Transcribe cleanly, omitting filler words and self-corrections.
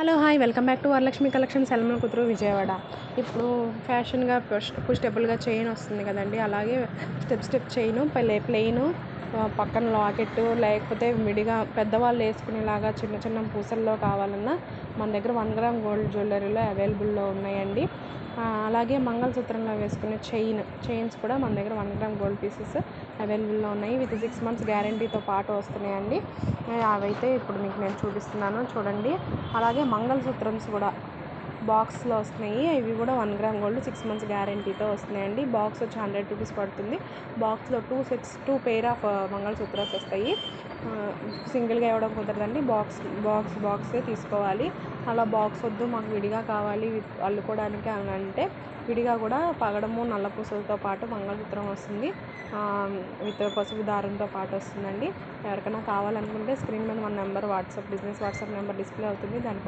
Hello hi welcome back to Varalakshmi collections ఎల్మల కుతురు విజయవాడ. ఇప్పుడు ఫ్యాషన్గా పుషబుల్గా చైన్ వస్తుంది కదండి, అలాగే స్టెప్ చైను ప్లెయిన్ పక్కన లాకెట్టు, లేకపోతే విడిగా పెద్దవాళ్ళు వేసుకునేలాగా చిన్న చిన్న పూసల్లో కావాలన్నా మన దగ్గర 1 గ్రామ్ గోల్డ్ జ్యువెలరీలో అవైలబుల్లో ఉన్నాయండి. అలాగే మంగళసూత్రంలో వేసుకునే చైన్స్ కూడా మన దగ్గర 1 గ్రామ్ గోల్డ్ పీసెస్ అవైలబుల్లో ఉన్నాయి. విత్ 6 months గ్యారంటీతో పాటు వస్తున్నాయండి. అవైతే ఇప్పుడు మీకు నేను చూపిస్తున్నాను చూడండి. అలాగే మంగళసూత్రమ్స్ కూడా బాక్స్లో వస్తున్నాయి. ఇవి కూడా 1 గ్రామ్ గోల్డ్ 6 months గ్యారంటీతో వస్తున్నాయండి. బాక్స్ వచ్చి 100 రూపీస్ పడుతుంది. బాక్స్లో 2 పెయిర్ ఆఫ్ మంగళసూత్రాలు వస్తాయి. సింగిల్గా ఇవ్వడం కుదరదండి, బాక్సే తీసుకోవాలి. అలా బాక్స్ వద్దు మాకు విడిగా కావాలి అల్లుకోవడానికి అని అంటే విడిగా కూడా పగడము నల్ల పూసలతో పాటు మంగళసూత్రం వస్తుంది. విత్ పసుపు దారంతో పాటు వస్తుందండి. ఎవరికైనా కావాలనుకుంటే స్క్రీన్ మీద మన number business WhatsApp number display అవుతుంది. దానికి